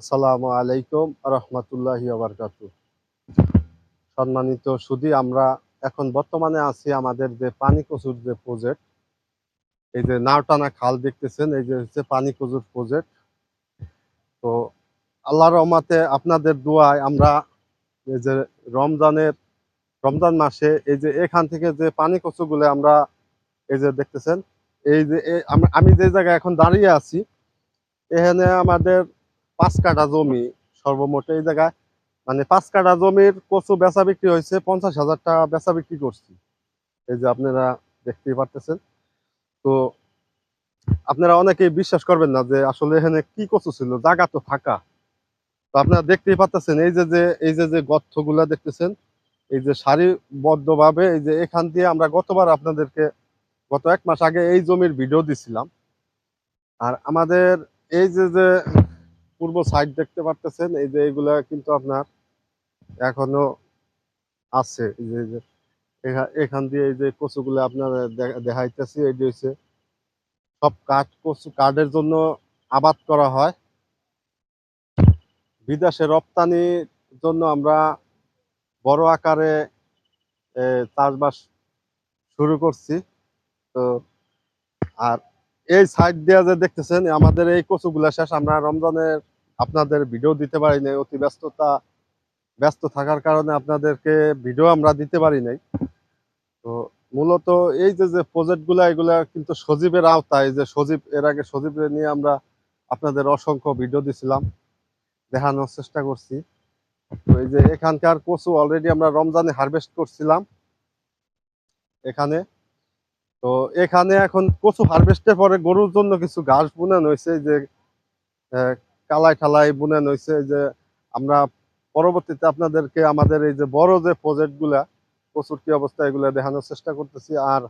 আসসালামু আলাইকুম রহমতুল্লাহি বারাকাতু। সম্মানিত সুধী, আমরা এখন বর্তমানে আছি আমাদের যে পানি কচুর যে প্রজেক্ট, এই যে নাওটানা খাল দেখতেছেন, এই যে হচ্ছে পানি কচুর প্রজেক্ট। তো আল্লাহর রহমতে আপনাদের দোয়ায় আমরা এই যে রমজান মাসে এই যে এখান থেকে যে পানি কচুগুলো আমরা এই যে দেখতেছেন, এই যে আমি যে জায়গায় এখন দাঁড়িয়ে আছি, এখানে আমাদের 5 কাঠা জমি সর্বমোট। এই জায়গায় মানে 5 কাঠা জমির কচু বেচা বিক্রি হয়েছে 50,000 টাকা বেচা বিক্রি করছি। এই যে আপনারা দেখতেই পারতেছেন। তো আপনারা অনেকেই বিশ্বাস করবেন না যে আসলে এখানে কি কচু ছিল, জায়গা তো ফাঁকা। তো আপনারা দেখতেই পাচ্ছেন, এই যে গর্তগুলা দেখতেছেন, এই যে সারিবদ্ধ ভাবে, এই যে এখান দিয়ে আমরা গতবার আপনাদেরকে গত 1 মাস আগে এই জমির ভিডিও দিছিলাম। আর আমাদের এই যে পূর্ব সাইড দেখতে পারতেছেন, এই যে এইগুলা কিন্তু আপনার এখনো আছে। এই যে এখান দিয়ে এই যে কচুগুলো আপনার দেখাইতেছি, এটি হচ্ছে সব কচু কাঠের জন্য আবাদ করা হয়। বিদেশে রপ্তানির জন্য আমরা বড় আকারে চাষবাস শুরু করছি। তো আর এই সাইড দিয়ে যে দেখতেছেন, আমাদের এই কচুগুলা শেষ। আমরা রমজানের আপনাদের ভিডিও দিতে পারি নাই, অতি ব্যস্ত থাকার কারণে আপনাদেরকে ভিডিও আমরা দিতে পারি নাই। তো মূলত এই যে প্রজেক্ট গুলা, এগুলা কিন্তু সজীবের আওতায়। যে সজীব, এর আগে সজীবের নিয়ে আমরা আপনাদের অসংখ্য ভিডিও দিছিলাম, দেখানোর চেষ্টা করছি। তো এই যে এখানকার কচু অলরেডি আমরা রমজানে হারভেস্ট করছিলাম এখানে। তো এখানে এখন কচু হারভেস্টের পরে গরুর জন্য কিছু ঘাস বুনানো হয়েছে, যে কালাই ঠালাই বুনানো হয়েছে। যে আমরা পরবর্তীতে আপনাদেরকে আমাদের এই যে বড় যে প্রজেক্ট গুলা, কচুর কি অবস্থা, এগুলা দেখানোর চেষ্টা করতেছি। আর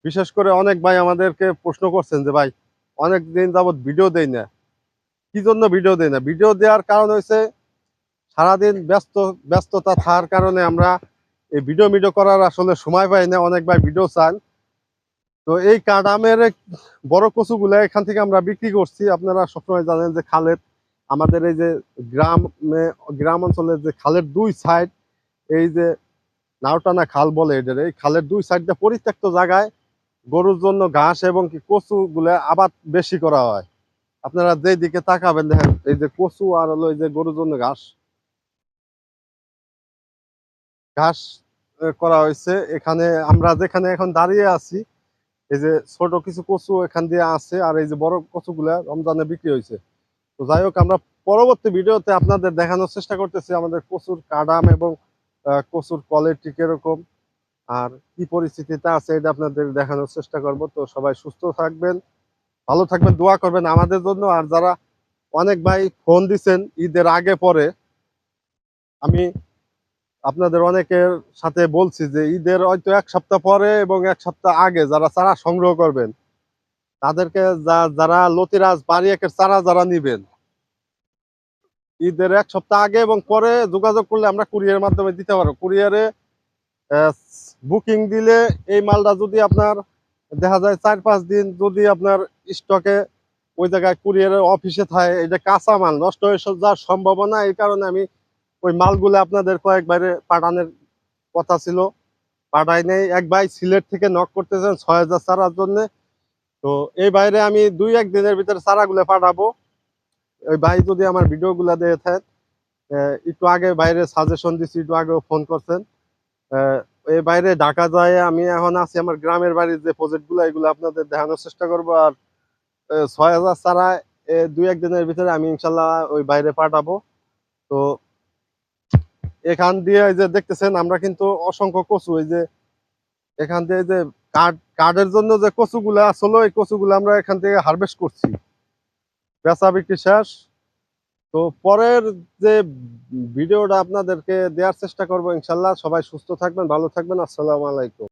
বিশেষ করে অনেক ভাই আমাদেরকে প্রশ্ন করছেন যে ভাই, অনেক দিন যাবত ভিডিও দেই না, কি জন্য ভিডিও দেই না? ভিডিও দেওয়ার কারণ হয়েছে সারাদিন ব্যস্ততা থাকার কারণে আমরা এই ভিডিও করার আসলে সময় পাই না। অনেক ভাই ভিডিও চান। তো এই কাডামের বড় কচুগুলা এখান থেকে আমরা বিক্রি করছি। আপনারা সবসময় জানেন যে খালের, আমাদের এই যে গ্রাম অঞ্চলের যে খালের 2 সাইড, এই যে নাওটানা খাল বলে এদের, এই খালের 2 সাইড দিয়ে পরিত্যক্ত জায়গায় গরুর জন্য ঘাস এবং কি কচু গুলা আবাদ বেশি করা হয়। আপনারা যেই দিকে তাকাবেন দেখেন, এই যে কচু আর হলো এই যে গরুর জন্য ঘাস ঘাস করা হয়েছে। এখানে আমরা যেখানে এখন দাঁড়িয়ে আছি, এই যে ছোট কিছু কচু এখান দিয়ে আছে, আর এই যে বড় কচুগুলা রমজানে বিক্রি হয়েছে। তো যাই হোক, আমরা পরবর্তী ভিডিওতে আপনাদের দেখানোর চেষ্টা করতেছি আমাদের কচুর কাডাম এবং কচুর কোয়ালিটি কিরকম আর কি পরিস্থিতিতে আছে, এটা আপনাদের দেখানোর চেষ্টা করব। তো সবাই সুস্থ থাকবেন, ভালো থাকবেন, দোয়া করবেন আমাদের জন্য। আর যারা অনেক ভাই ফোন দিছেন ঈদের আগে পরে, আমি আপনাদের অনেকের সাথে বলছি যে ঈদের হয়তো 1 সপ্তাহ পরে এবং 1 সপ্তাহ আগে যারা চারা সংগ্রহ করবেন, তাদেরকে যারা লতিরাজ বাড়ি একের চারা যারা নিবেন, ঈদের 1 সপ্তাহ আগে এবং পরে যোগাযোগ করলে আমরা কুরিয়ারের মাধ্যমে দিতে পারবো। কুরিয়ারে বুকিং দিলে এই মালটা যদি আপনার দেখা যায় 4-5 দিন যদি আপনার স্টকে ওই জায়গায় কুরিয়ারের অফিসে থাকে, এটা কাঁচা মাল নষ্ট হয়ে যাওয়ার সম্ভাবনা। এই কারণে আমি ওই মালগুলো আপনাদের কয়েকবারে পাঠানোর কথা ছিল, পাঠাই নেই। এক ভাই সিলেট থেকে নক করতেছেন 6,000 চারার জন্য। তো এই বাইরে আমি 2-1 দিনের ভিতরে চারাগুলো পাঠাবো। ওই ভাই যদি আমার ভিডিওগুলো দেখে থাকেন, একটু আগে বাইরে সাজেশন দিচ্ছি, একটু আগেও ফোন করছেন। এই বাইরে ঢাকা যায়, আমি এখন আছি আমার গ্রামের বাড়ির যে প্রজেক্ট গুলো, এগুলো আপনাদের দেখানোর চেষ্টা করবো। আর 6,000 চারা 2-1 দিনের ভিতরে আমি ইনশাল্লাহ ওই বাইরে পাঠাবো। তো এখান দিয়ে এই যে দেখতেছেন, আমরা কিন্তু অসংখ্য কচু, এই যে এখান দিয়ে যে কাঠের জন্য যে কচুগুলো আসলে, এই কচুগুলো আমরা এখান থেকে হারভেস্ট করছি, বেচা বিক্রি শেষ। তো পরের যে ভিডিওটা আপনাদেরকে দেওয়ার চেষ্টা করবো ইনশাল্লাহ। সবাই সুস্থ থাকবেন, ভালো থাকবেন। আসসালামু আলাইকুম।